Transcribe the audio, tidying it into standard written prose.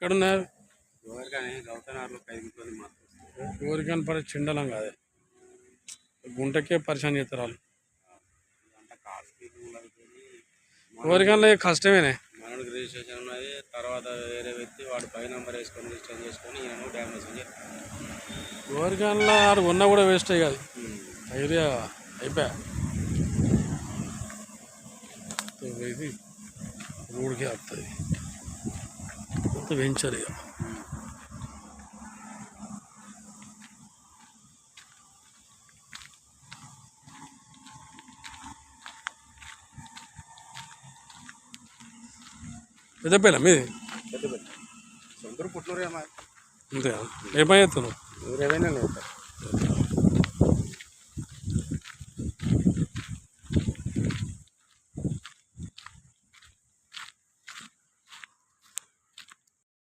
ఎక్కడున్నారు? ఎవరికని గౌతనార్లో 5 మంది మాత్రం ఎవరికైనా పరి చిండలం కాదే, గుంటకే పరిశాన్ చేస్తారు వాళ్ళు. అంత కాస్ట్లీ ఎవరికైనా కష్టమేనే. మనోడికి రిజిస్ట్రేషన్ ఉన్నది. తర్వాత వేరే వ్యక్తి వాడు పై నెంబర్ వేసుకొని రిజిస్టర్ చేసుకొని ఈయన డ్యామేజ్ అని చెప్తాను. ఎవరికైనా ఆడు ఉన్నా కూడా వేస్ట్ కాదు. ఐడియా అయిపోయా ఇది రోడ్కే వస్తుంది మొత్తం వెంచర్ ఇక. పెద్దపల్లి మీది? పెద్దపల్లి సొంతూరు పుట్లూరు ఏమో అంతే. ఏ పని చేస్తున్నావు? రెవెన్యూ